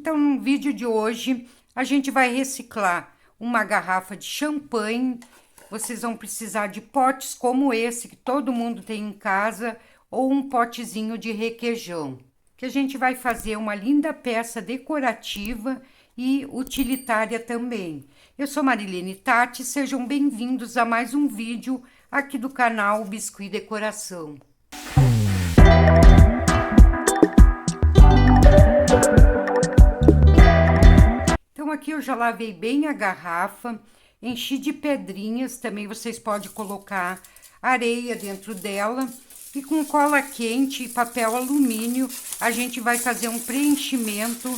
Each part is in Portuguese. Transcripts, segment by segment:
Então, no vídeo de hoje, a gente vai reciclar uma garrafa de champanhe. Vocês vão precisar de potes como esse, que todo mundo tem em casa, ou um potezinho de requeijão, que a gente vai fazer uma linda peça decorativa e utilitária também. Eu sou Marilene Tati, sejam bem-vindos a mais um vídeo aqui do canal Biscuit Decoração. Então aqui eu já lavei bem a garrafa, enchi de pedrinhas, também vocês podem colocar areia dentro dela. E com cola quente e papel alumínio, a gente vai fazer um preenchimento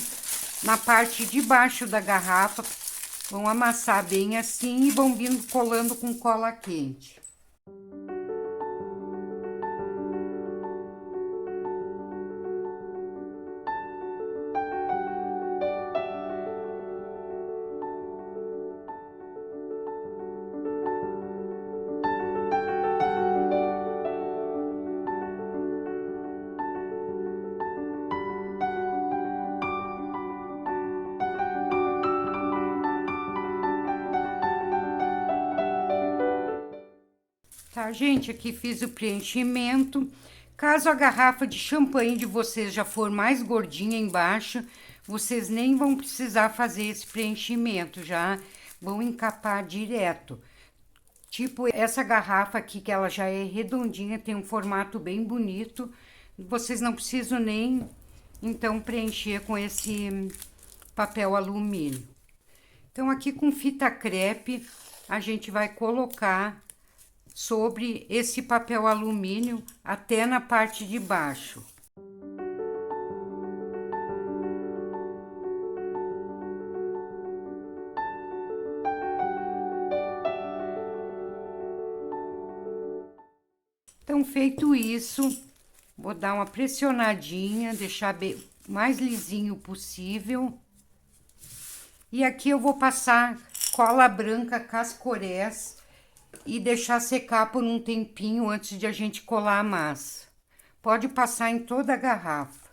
na parte de baixo da garrafa. Vão amassar bem assim e vão vindo colando com cola quente. Tá, gente? Aqui fiz o preenchimento. Caso a garrafa de champanhe de vocês já for mais gordinha embaixo, vocês nem vão precisar fazer esse preenchimento, já vão encapar direto. Tipo essa garrafa aqui, que ela já é redondinha, tem um formato bem bonito. Vocês não precisam nem, então, preencher com esse papel alumínio. Então, aqui com fita crepe, a gente vai colocar sobre esse papel alumínio até na parte de baixo. Então, feito isso, vou dar uma pressionadinha, deixar bem, mais lisinho possível. E aqui eu vou passar cola branca Cascorés e deixar secar por um tempinho antes de a gente colar a massa. Pode passar em toda a garrafa.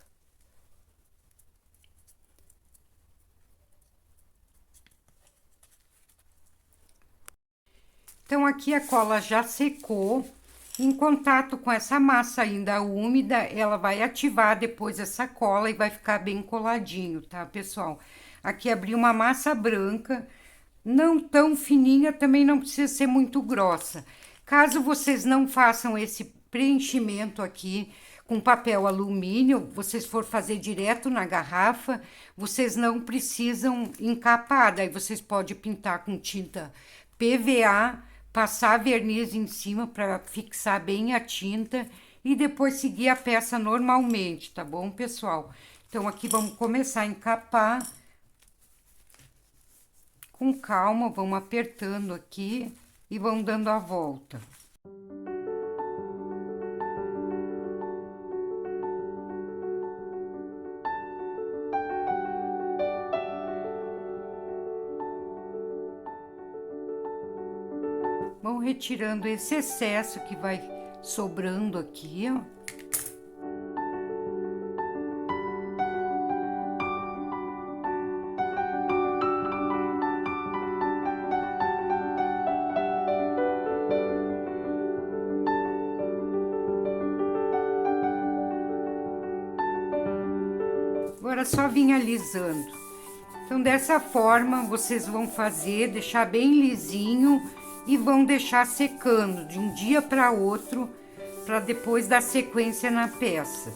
Então, aqui a cola já secou. Em contato com essa massa ainda úmida, ela vai ativar depois essa cola e vai ficar bem coladinho, tá, pessoal? Aqui abri uma massa branca, não tão fininha, também não precisa ser muito grossa. Caso vocês não façam esse preenchimento aqui com papel alumínio, vocês for fazer direto na garrafa, vocês não precisam encapar, daí vocês podem pintar com tinta PVA, passar verniz em cima para fixar bem a tinta e depois seguir a peça normalmente, tá bom, pessoal? Então, aqui vamos começar a encapar. Com calma, vamos apertando aqui e vamos dando a volta. Vamos retirando esse excesso que vai sobrando aqui, ó. Agora, só vir alisando. Então, dessa forma, vocês vão fazer, deixar bem lisinho e vão deixar secando de um dia para outro, para depois dar sequência na peça.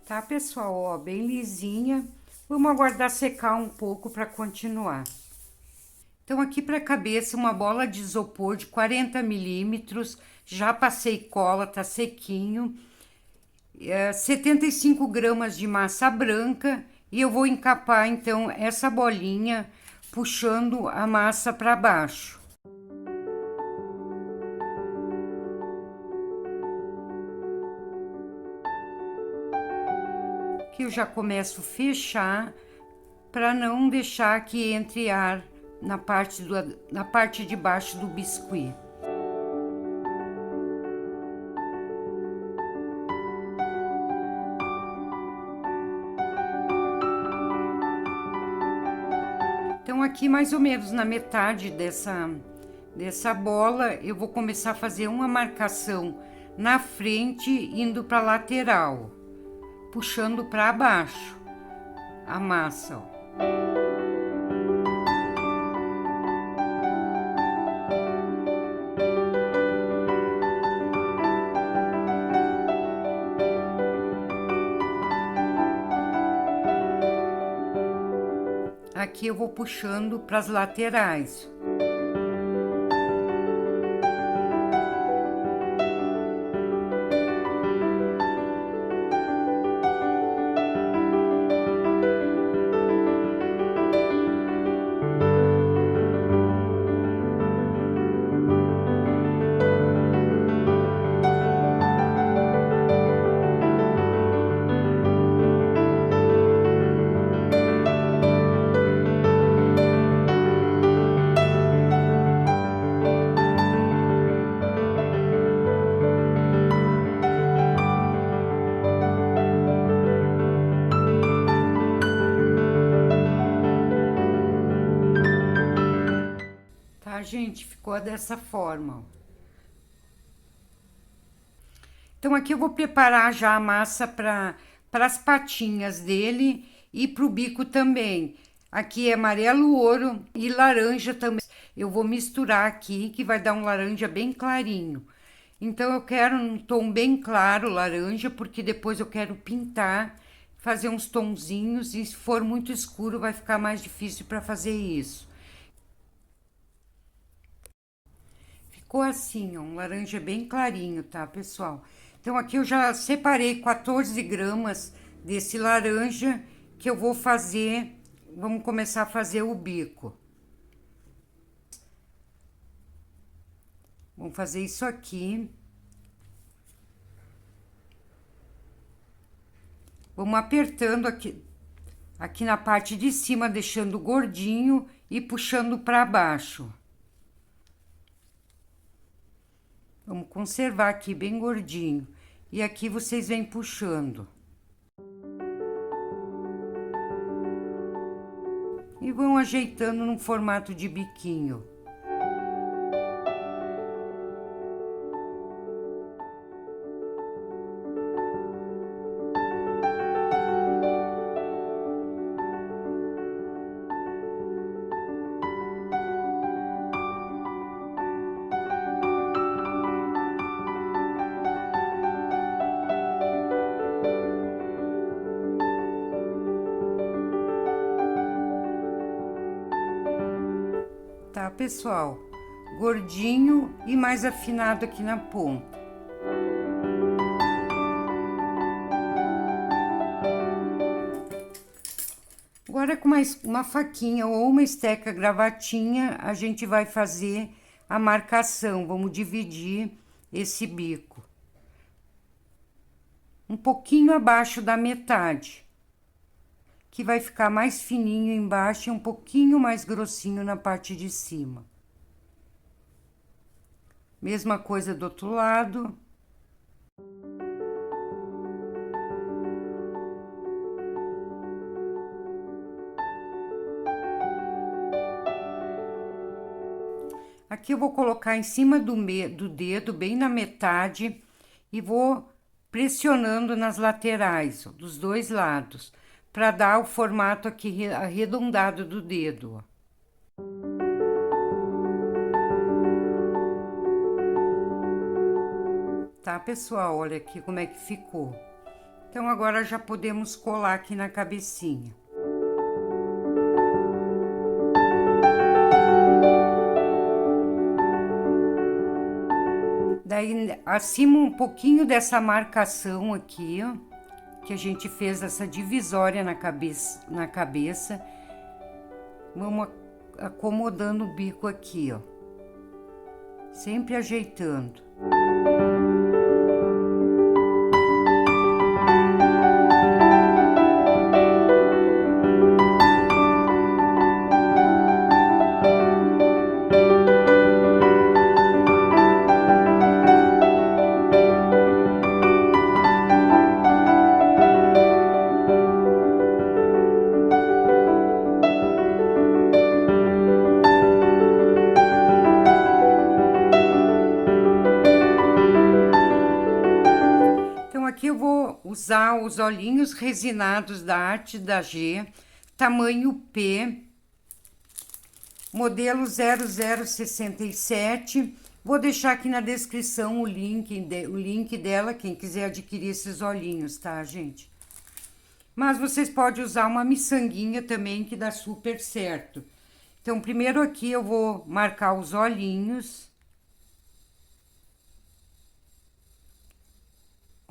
Tá, pessoal? Ó, bem lisinha. Vamos aguardar secar um pouco para continuar. Então, aqui para a cabeça, uma bola de isopor de 40 milímetros. Já passei cola, tá sequinho. 75 gramas de massa branca. E eu vou encapar, então, essa bolinha, puxando a massa para baixo. Aqui eu já começo a fechar para não deixar que entre ar na parte de baixo do biscuit. Então aqui mais ou menos na metade dessa bola eu vou começar a fazer uma marcação na frente indo para a lateral, puxando para baixo a massa, ó. Aqui eu vou puxando para as laterais. Tá, gente? Ficou dessa forma, ó. Então, aqui eu vou preparar já a massa para as patinhas dele e para o bico também. Aqui é amarelo ouro e laranja também. Eu vou misturar aqui, que vai dar um laranja bem clarinho. Então, eu quero um tom bem claro, laranja, porque depois eu quero pintar, fazer uns tonzinhos. E se for muito escuro, vai ficar mais difícil para fazer isso. Ficou assim, ó, um laranja bem clarinho, tá, pessoal? Então, aqui eu já separei 14 gramas desse laranja que eu vou fazer. Vamos começar a fazer o bico. Vamos fazer isso aqui. Vamos apertando aqui na parte de cima, deixando gordinho e puxando para baixo. Vamos conservar aqui bem gordinho. E aqui vocês vêm puxando. E vão ajeitando no formato de biquinho. Tá, pessoal? Gordinho e mais afinado aqui na ponta. Agora, com uma faquinha ou uma esteca gravatinha, a gente vai fazer a marcação. Vamos dividir esse bico um pouquinho abaixo da metade, que vai ficar mais fininho embaixo e um pouquinho mais grossinho na parte de cima. Mesma coisa do outro lado. Aqui eu vou colocar em cima do dedo, bem na metade, e vou pressionando nas laterais, ó, dos dois lados, para dar o formato aqui arredondado do dedo, ó. Tá, pessoal? Olha aqui como é que ficou. Então, agora já podemos colar aqui na cabecinha. Daí, acima um pouquinho dessa marcação aqui, ó, que a gente fez essa divisória na cabeça, vamos acomodando o bico aqui, ó, sempre ajeitando. usar os olhinhos resinados da Arte da G, tamanho P, modelo 0067. Vou deixar aqui na descrição o link dela, quem quiser adquirir esses olhinhos, tá, gente? Mas vocês podem usar uma miçanguinha também, que dá super certo. Então, primeiro aqui eu vou marcar os olhinhos.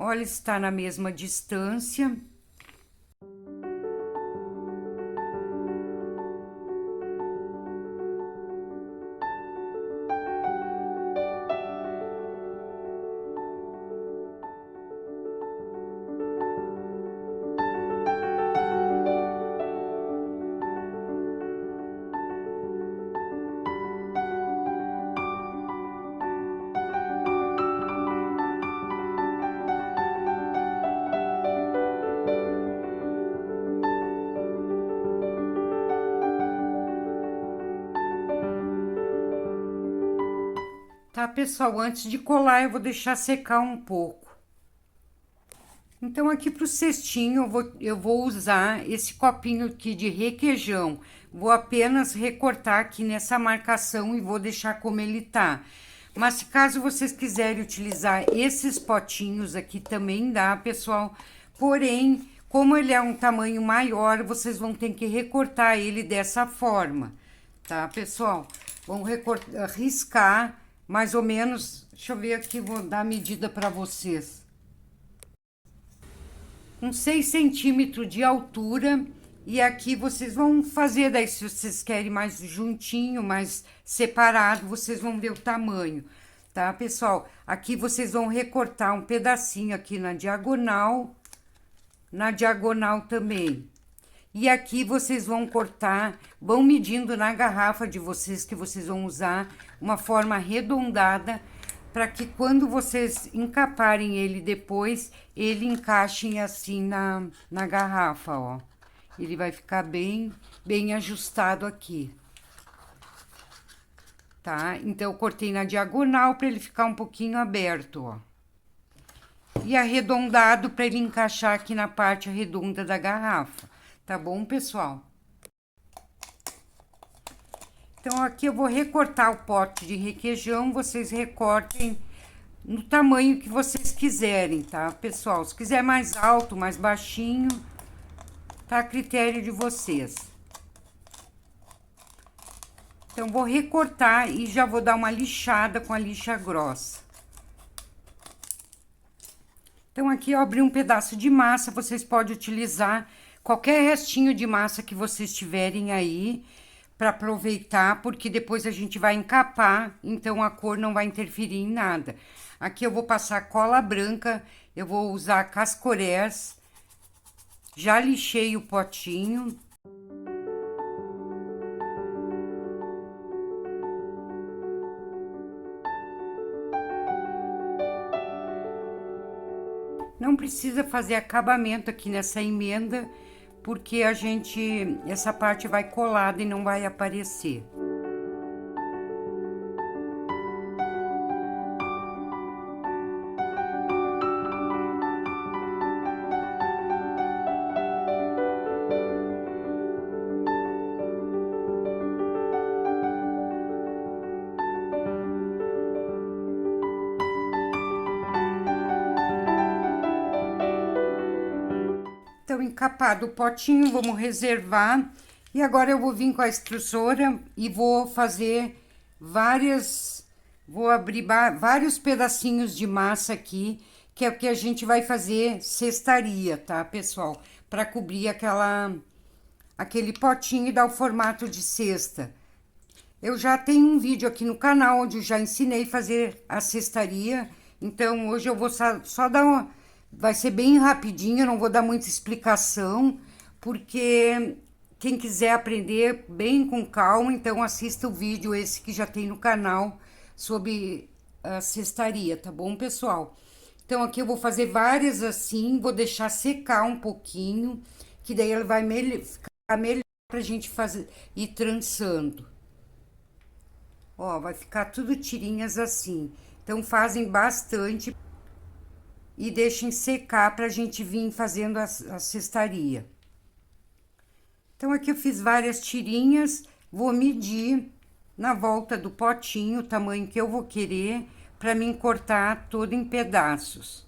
Olha, está na mesma distância. Tá, pessoal? Antes de colar, eu vou deixar secar um pouco. Então, aqui pro cestinho, eu vou usar esse copinho aqui de requeijão. Vou apenas recortar aqui nessa marcação e vou deixar como ele tá. Mas, se caso vocês quiserem utilizar esses potinhos aqui, também dá, pessoal. Porém, como ele é um tamanho maior, vocês vão ter que recortar ele dessa forma, tá, pessoal? Vão riscar mais ou menos, deixa eu ver aqui, vou dar a medida para vocês. Com 6 centímetros de altura, e aqui vocês vão fazer, daí se vocês querem mais juntinho, mais separado, vocês vão ver o tamanho, tá, pessoal? Aqui vocês vão recortar um pedacinho aqui na diagonal também. E aqui vocês vão cortar, vão medindo na garrafa de vocês, que vocês vão usar uma forma arredondada, para que quando vocês encaparem ele depois, ele encaixe assim na garrafa, ó. Ele vai ficar bem ajustado aqui. Tá? Então, eu cortei na diagonal para ele ficar um pouquinho aberto, ó. E arredondado para ele encaixar aqui na parte redonda da garrafa. Tá bom, pessoal? Então, aqui eu vou recortar o pote de requeijão, vocês recortem no tamanho que vocês quiserem, tá, pessoal? Se quiser mais alto, mais baixinho, tá a critério de vocês. Então, vou recortar e já vou dar uma lixada com a lixa grossa. Então, aqui eu abri um pedaço de massa, vocês podem utilizar qualquer restinho de massa que vocês tiverem aí, para aproveitar, porque depois a gente vai encapar, então a cor não vai interferir em nada. Aqui eu vou passar cola branca, eu vou usar cascorés, já lixei o potinho. Não precisa fazer acabamento aqui nessa emenda, porque essa parte vai colada e não vai aparecer. Então, encapado o potinho, vamos reservar. E agora eu vou vir com a extrusora e vou fazer vou abrir vários pedacinhos de massa aqui, que é o que a gente vai fazer cestaria, tá, pessoal? Para cobrir aquele potinho e dar o formato de cesta. Eu já tenho um vídeo aqui no canal onde eu já ensinei a fazer a cestaria, então hoje eu vou só dar vai ser bem rapidinho, eu não vou dar muita explicação, porque quem quiser aprender bem com calma, então assista o vídeo esse que já tem no canal sobre a cestaria, tá bom, pessoal? Então, aqui eu vou fazer várias assim, vou deixar secar um pouquinho, que daí ela vai ficar melhor pra gente ir trançando. Ó, vai ficar tudo tirinhas assim. Então, fazem bastante. e deixem secar para a gente vir fazendo a cestaria. Então, aqui eu fiz várias tirinhas, vou medir na volta do potinho o tamanho que eu vou querer para mim cortar todo em pedaços.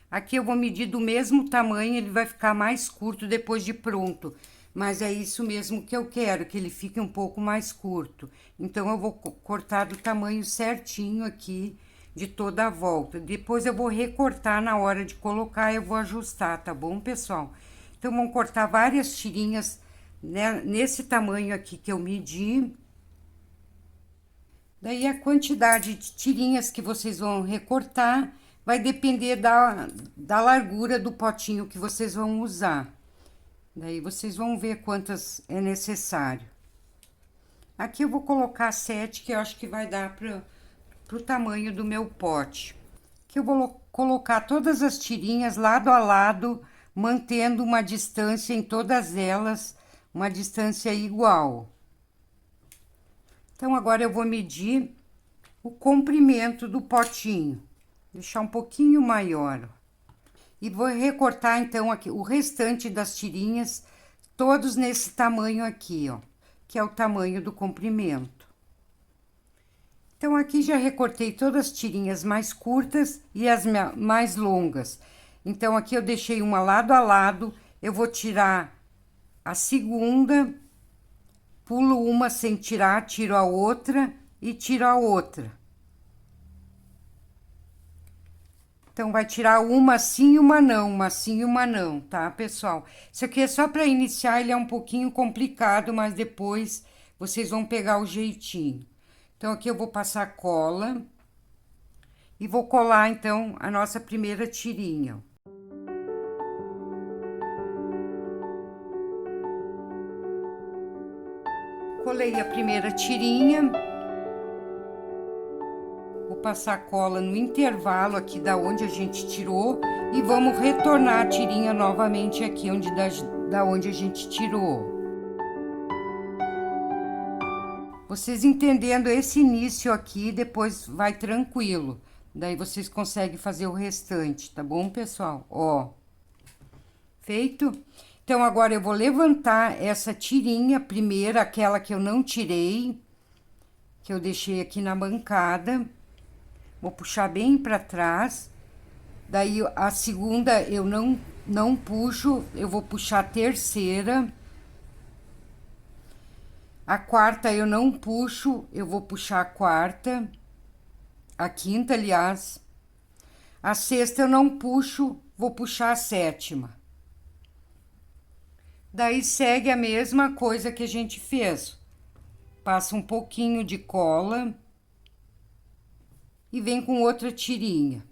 Aqui eu vou medir do mesmo tamanho, ele vai ficar mais curto depois de pronto. Mas é isso mesmo que eu quero, que ele fique um pouco mais curto. Então, eu vou cortar do tamanho certinho aqui, de toda a volta. Depois, eu vou recortar na hora de colocar, eu vou ajustar, tá bom, pessoal? Então, vamos cortar várias tirinhas, né, nesse tamanho aqui que eu medi. Daí, a quantidade de tirinhas que vocês vão recortar vai depender da largura do potinho que vocês vão usar. Daí, vocês vão ver quantas é necessário. Aqui eu vou colocar 7, que eu acho que vai dar pro tamanho do meu pote. Aqui eu vou colocar todas as tirinhas lado a lado, mantendo uma distância em todas elas, uma distância igual. Então, agora eu vou medir o comprimento do potinho, deixar um pouquinho maior. E vou recortar, então, aqui o restante das tirinhas, todos nesse tamanho aqui, ó, que é o tamanho do comprimento. Então, aqui já recortei todas as tirinhas mais curtas e as mais longas. Então, aqui eu deixei uma lado a lado, eu vou tirar a segunda, pulo uma sem tirar, tiro a outra e tiro a outra. Então, vai tirar uma sim e uma não, tá, pessoal? Isso aqui é só para iniciar, ele é um pouquinho complicado, mas depois vocês vão pegar o jeitinho. Então, aqui eu vou passar cola e vou colar, então, a nossa primeira tirinha. Colei a primeira tirinha. Vou passar cola no intervalo aqui da onde a gente tirou e vamos retornar a tirinha novamente aqui da onde a gente tirou. Vocês entendendo esse início aqui, depois vai tranquilo. Daí vocês conseguem fazer o restante, tá bom, pessoal? Ó, feito? Então, agora eu vou levantar essa tirinha primeira, aquela que eu não tirei, que eu deixei aqui na bancada. Vou puxar bem para trás. Daí, a segunda eu não puxo, eu vou puxar a terceira. A quarta eu não puxo, eu vou puxar a quarta. A quinta, aliás. A sexta eu não puxo, vou puxar a sétima. Daí, segue a mesma coisa que a gente fez. Passa um pouquinho de cola e vem com outra tirinha.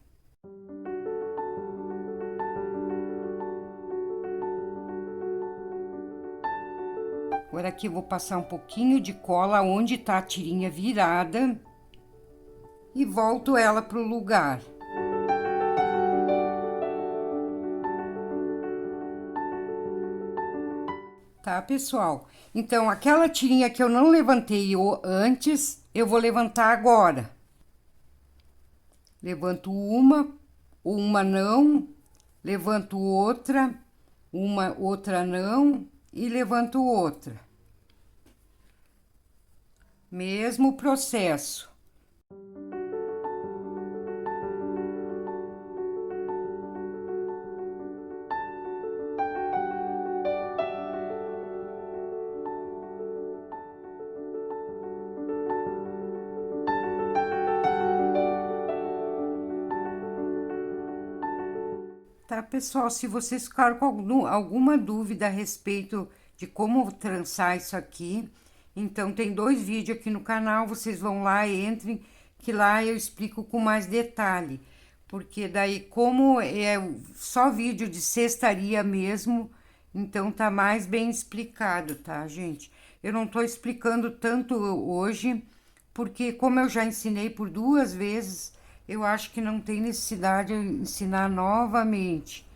Agora aqui eu vou passar um pouquinho de cola onde tá a tirinha virada e volto ela pro lugar. Tá, pessoal? Então, aquela tirinha que eu não levantei antes, eu vou levantar agora. Levanto uma não, levanto outra não e levanto outra. Mesmo processo. Tá, pessoal? Se vocês ficaram com alguma dúvida a respeito de como trançar isso aqui, então tem 2 vídeos aqui no canal, vocês vão lá, entrem, que lá eu explico com mais detalhe. Porque daí, como é só vídeo de cestaria mesmo, então tá mais bem explicado, tá, gente? Eu não tô explicando tanto hoje, porque como eu já ensinei por 2 vezes, eu acho que não tem necessidade de ensinar novamente.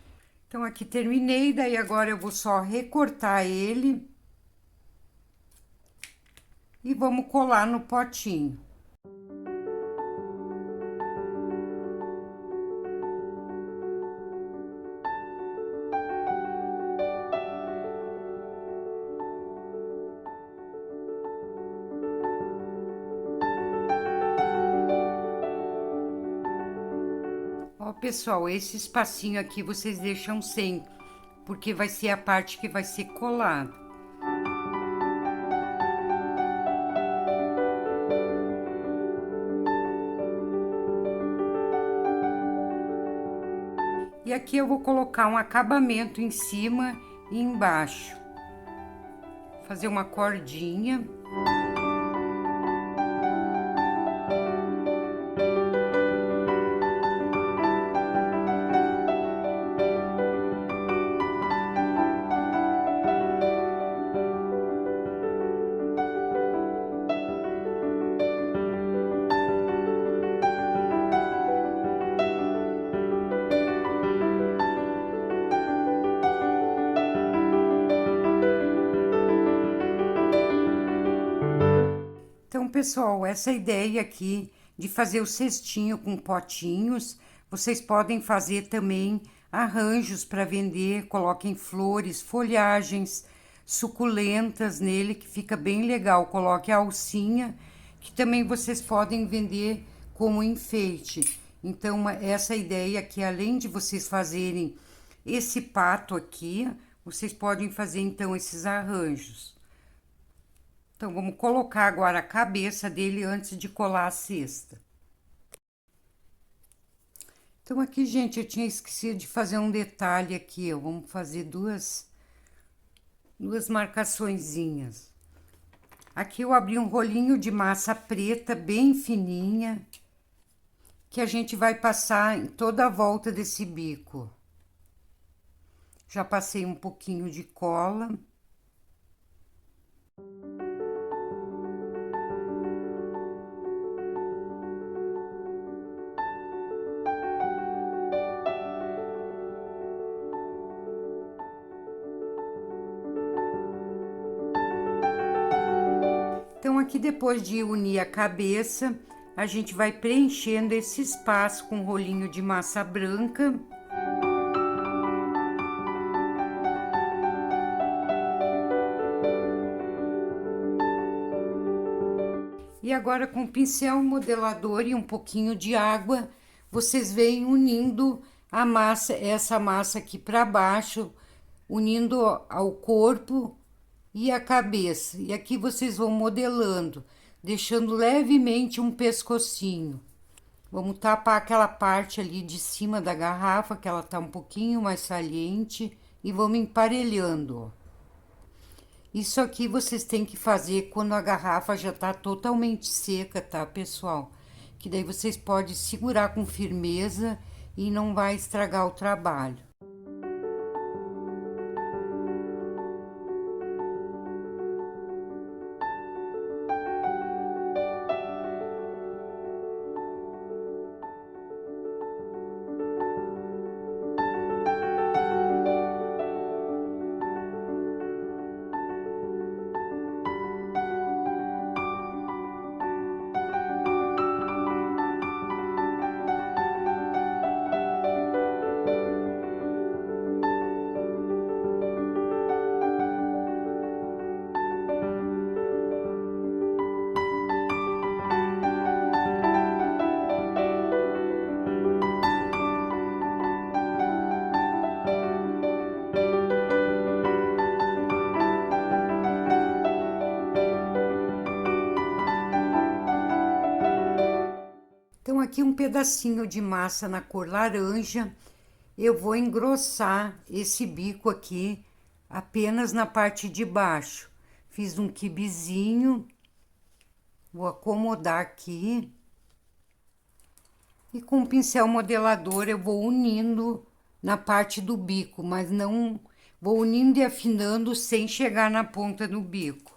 Então, aqui terminei, daí agora eu vou só recortar ele e vamos colar no potinho. Pessoal, esse espacinho aqui vocês deixam sem, porque vai ser a parte que vai ser colada. E aqui eu vou colocar um acabamento em cima e embaixo. Fazer uma cordinha. Então, pessoal, essa ideia aqui de fazer o cestinho com potinhos, vocês podem fazer também arranjos para vender, coloquem flores, folhagens suculentas nele, que fica bem legal. Coloque a alcinha, que também vocês podem vender como enfeite. Então, essa ideia aqui, além de vocês fazerem esse pato aqui, vocês podem fazer, então, esses arranjos. Então, vamos colocar agora a cabeça dele antes de colar a cesta. Então, aqui, gente, eu tinha esquecido de fazer um detalhe aqui, ó. Vamos fazer duas marcaçõezinhas. Aqui eu abri um rolinho de massa preta bem fininha, que a gente vai passar em toda a volta desse bico. Já passei um pouquinho de cola. Então, aqui depois de unir a cabeça, a gente vai preenchendo esse espaço com um rolinho de massa branca. E agora, com pincel modelador e um pouquinho de água, vocês vêm unindo a massa, essa massa aqui para baixo, unindo ao corpo e a cabeça. E aqui vocês vão modelando, deixando levemente um pescocinho. Vamos tapar aquela parte ali de cima da garrafa, que ela tá um pouquinho mais saliente, e vamos emparelhando, ó. Isso aqui vocês têm que fazer quando a garrafa já tá totalmente seca, tá, pessoal? Que daí vocês podem segurar com firmeza e não vai estragar o trabalho. Então, aqui um pedacinho de massa na cor laranja, eu vou engrossar esse bico aqui apenas na parte de baixo. Fiz um quibizinho, vou acomodar aqui. E com o pincel modelador eu vou unindo na parte do bico, mas não vou unindo e afinando sem chegar na ponta do bico.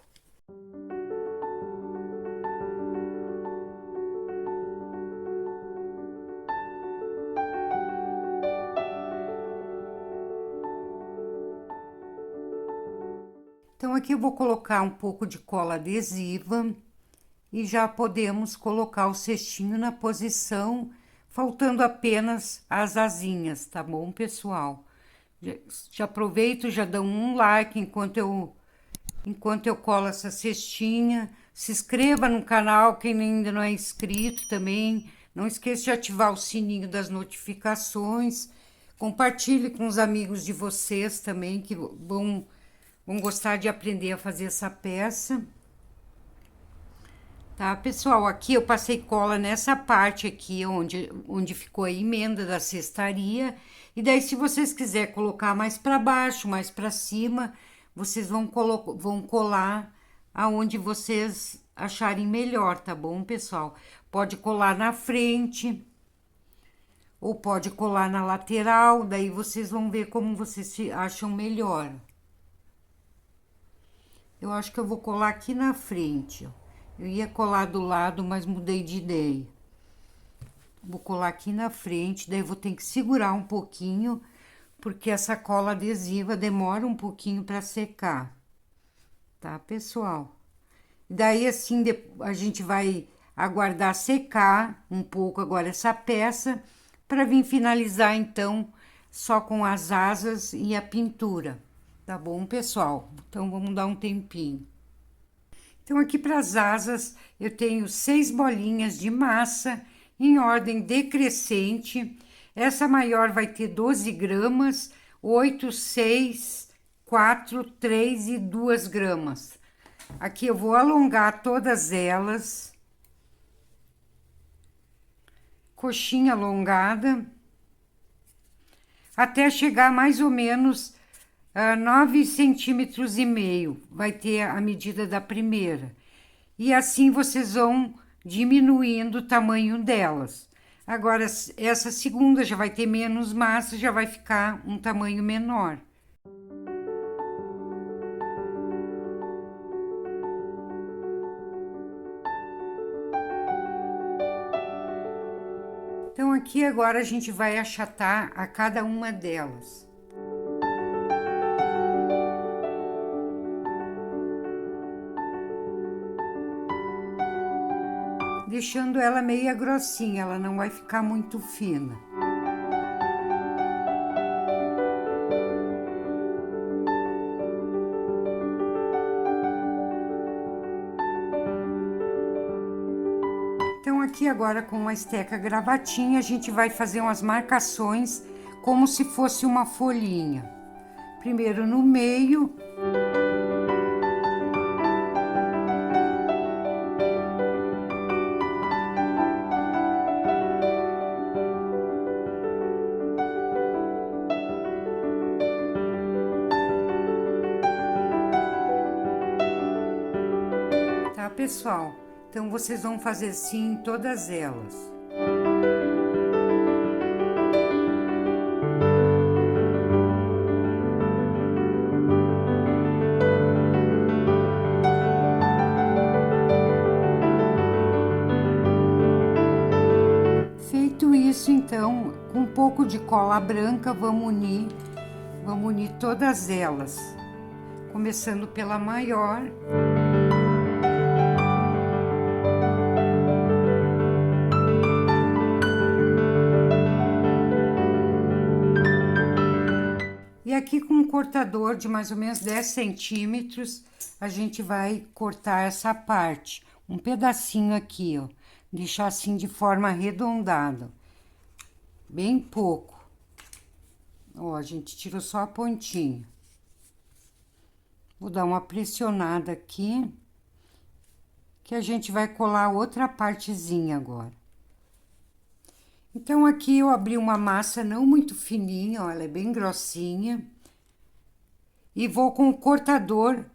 Então, aqui eu vou colocar um pouco de cola adesiva e já podemos colocar o cestinho na posição, faltando apenas as asinhas, tá bom, pessoal? Já aproveito, já dão um like enquanto eu colo essa cestinha. Se inscreva no canal, quem ainda não é inscrito também, Não esqueça de ativar o sininho das notificações. Compartilhe com os amigos de vocês também, que vão gostar de aprender a fazer essa peça. Tá, pessoal? Aqui eu passei cola nessa parte aqui, onde ficou a emenda da cestaria. E daí, se vocês quiserem colocar mais para baixo, mais para cima, vocês vão colar aonde vocês acharem melhor, tá bom, pessoal? Pode colar na frente, ou pode colar na lateral, daí vocês vão ver como vocês se acham melhor. Eu acho que eu vou colar aqui na frente, ó. Eu ia colar do lado, mas mudei de ideia. Vou colar aqui na frente, daí vou ter que segurar um pouquinho, porque essa cola adesiva demora um pouquinho para secar. Tá, pessoal? Daí, assim, a gente vai aguardar secar um pouco agora essa peça, para vir finalizar, então, só com as asas e a pintura. Tá bom, pessoal? Então, vamos dar um tempinho. Então, aqui para as asas, eu tenho 6 bolinhas de massa em ordem decrescente. Essa maior vai ter 12 gramas, 8, 6, 4, 3 e 2 gramas. Aqui eu vou alongar todas elas. Coxinha alongada. Até chegar mais ou menos 9 centímetros e meio, vai ter a medida da primeira. E assim vocês vão diminuindo o tamanho delas. Agora, essa segunda já vai ter menos massa, já vai ficar um tamanho menor. Então, aqui agora a gente vai achatar a cada uma delas. Deixando ela meia grossinha, ela não vai ficar muito fina. Então, aqui agora com a esteca gravatinha, a gente vai fazer umas marcações como se fosse uma folhinha. Primeiro no meio. Tá, pessoal? Então, vocês vão fazer assim em todas elas. Feito isso, então, com um pouco de cola branca, vamos unir todas elas. Começando pela maior. E aqui com um cortador de mais ou menos 10 centímetros, a gente vai cortar essa parte. Um pedacinho aqui, ó. Deixar assim de forma arredondada. Bem pouco. Ó, a gente tirou só a pontinha. Vou dar uma pressionada aqui. Que a gente vai colar outra partezinha agora. Então, aqui eu abri uma massa não muito fininha, ó, ela é bem grossinha. E vou com o cortador,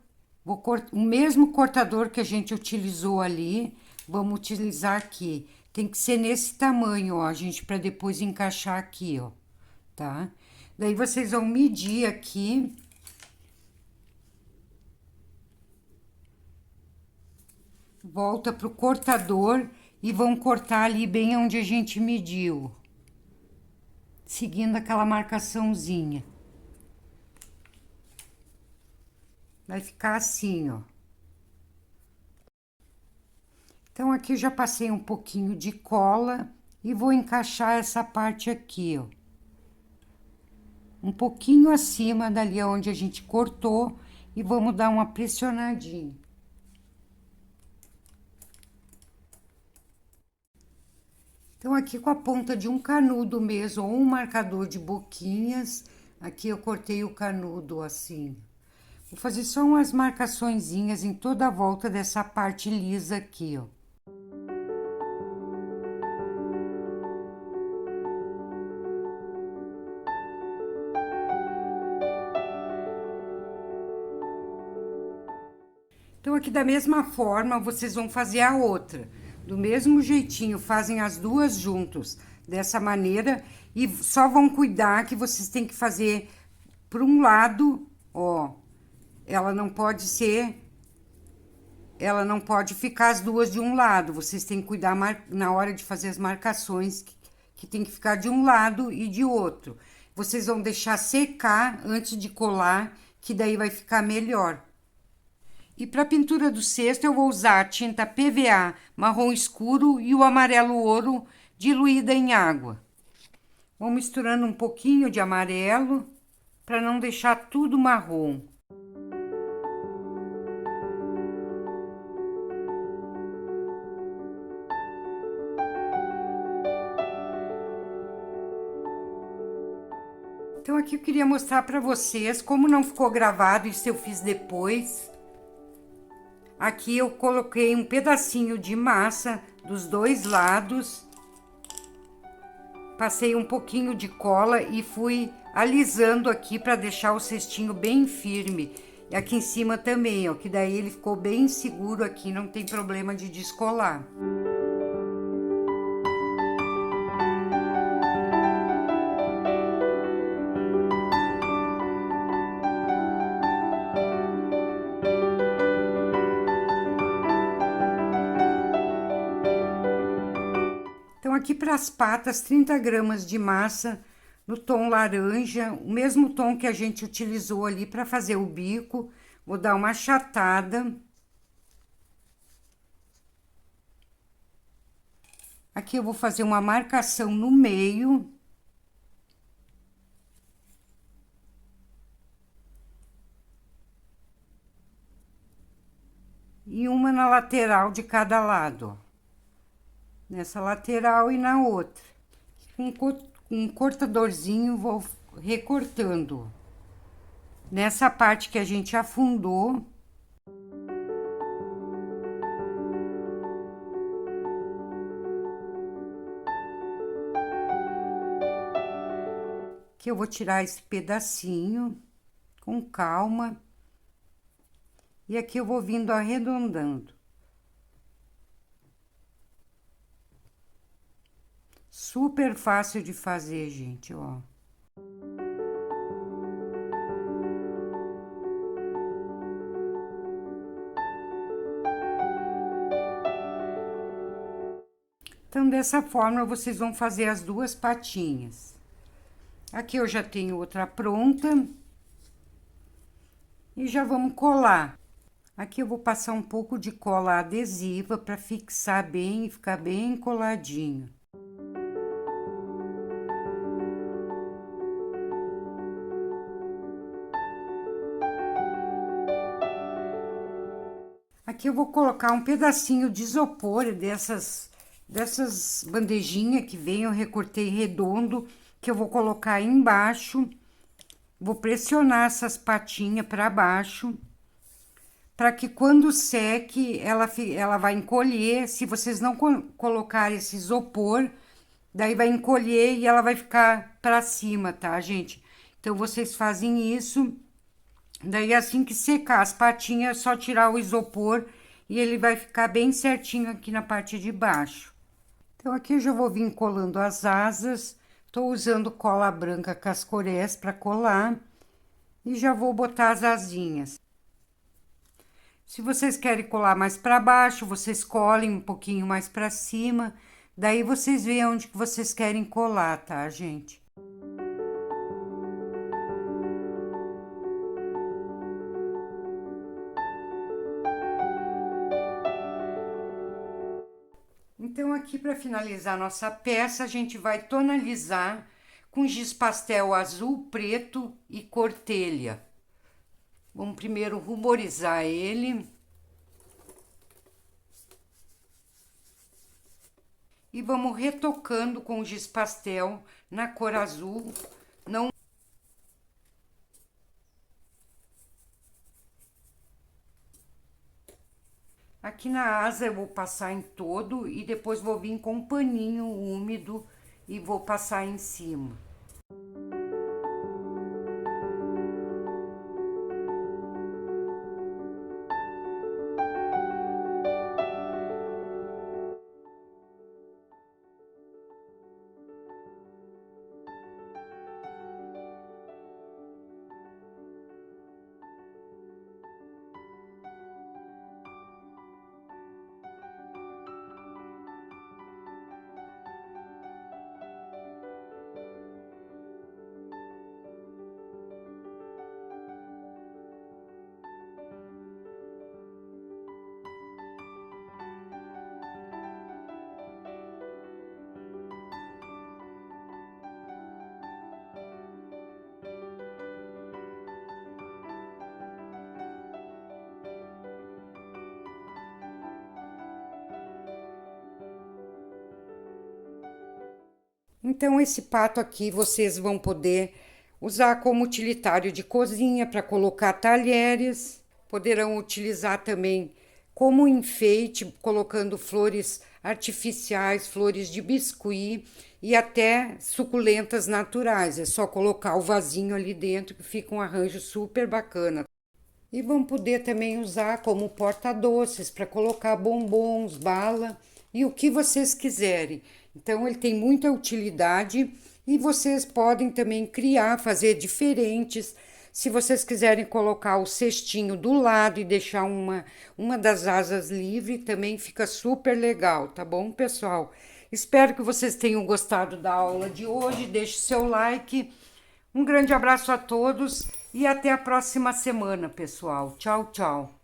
o mesmo cortador que a gente utilizou ali, vamos utilizar aqui. Tem que ser nesse tamanho, ó, gente, para depois encaixar aqui, ó, tá? Daí, vocês vão medir aqui. Volta pro cortador e vão cortar ali bem onde a gente mediu. Seguindo aquela marcaçãozinha. Vai ficar assim, ó. Então, aqui eu já passei um pouquinho de cola e vou encaixar essa parte aqui, ó. Um pouquinho acima dali onde a gente cortou e vamos dar uma pressionadinha. Então, aqui com a ponta de um canudo mesmo, ou um marcador de boquinhas, aqui eu cortei o canudo assim. Vou fazer só umas marcaçõezinhas em toda a volta dessa parte lisa aqui, ó. Então, aqui da mesma forma, vocês vão fazer a outra. Do mesmo jeitinho, fazem as duas juntos, dessa maneira. E só vão cuidar que vocês têm que fazer por um lado, ó. Ela não pode ficar as duas de um lado. Vocês têm que cuidar na hora de fazer as marcações, que tem que ficar de um lado e de outro. Vocês vão deixar secar antes de colar, que daí vai ficar melhor. E para a pintura do cesto, eu vou usar a tinta PVA marrom escuro e o amarelo ouro diluída em água. Vou misturando um pouquinho de amarelo para não deixar tudo marrom. Então, aqui eu queria mostrar para vocês como não ficou gravado, isso eu fiz depois. Aqui eu coloquei um pedacinho de massa dos dois lados. Passei um pouquinho de cola e fui alisando aqui para deixar o cestinho bem firme. E aqui em cima também, ó, que daí ele ficou bem seguro aqui, não tem problema de descolar. Então, aqui para as patas, 30 gramas de massa no tom laranja, o mesmo tom que a gente utilizou ali para fazer o bico. Vou dar uma achatada. Aqui eu vou fazer uma marcação no meio. E uma na lateral de cada lado, ó. Nessa lateral e na outra. Com um cortadorzinho, vou recortando. Nessa parte que a gente afundou. Que eu vou tirar esse pedacinho com calma. E aqui eu vou vindo arredondando. Super fácil de fazer, gente, ó. Então, dessa forma, vocês vão fazer as duas patinhas. Aqui eu já tenho outra pronta. E já vamos colar. Aqui eu vou passar um pouco de cola adesiva para fixar bem e ficar bem coladinho. Aqui eu vou colocar um pedacinho de isopor dessas bandejinhas que vem, eu recortei redondo, que eu vou colocar aí embaixo. Vou pressionar essas patinhas para baixo, para que quando seque, ela vai encolher. Se vocês não colocarem esse isopor, daí vai encolher e ela vai ficar para cima, tá, gente? Então, vocês fazem isso. Daí, assim que secar as patinhas, é só tirar o isopor e ele vai ficar bem certinho aqui na parte de baixo. Então, aqui eu já vou vir colando as asas. Tô usando cola branca Cascorés para colar. E já vou botar as asinhas. Se vocês querem colar mais para baixo, vocês colhem um pouquinho mais para cima. Daí, vocês veem onde que vocês querem colar, tá, gente? Então, aqui para finalizar nossa peça, a gente vai tonalizar com giz pastel azul, preto e cor telha. Vamos primeiro ruborizar ele. E vamos retocando com giz pastel na cor azul. Não Aqui na asa eu vou passar em todo e depois vou vir com um paninho úmido e vou passar em cima. Então, esse pato aqui vocês vão poder usar como utilitário de cozinha para colocar talheres. Poderão utilizar também como enfeite, colocando flores artificiais, flores de biscuit e até suculentas naturais. É só colocar o vasinho ali dentro que fica um arranjo super bacana. E vão poder também usar como porta-doces para colocar bombons, bala e o que vocês quiserem. Então, ele tem muita utilidade e vocês podem também criar, fazer diferentes. Se vocês quiserem colocar o cestinho do lado e deixar uma das asas livre, também fica super legal, tá bom, pessoal? Espero que vocês tenham gostado da aula de hoje. Deixe seu like. Um grande abraço a todos e até a próxima semana, pessoal. Tchau, tchau.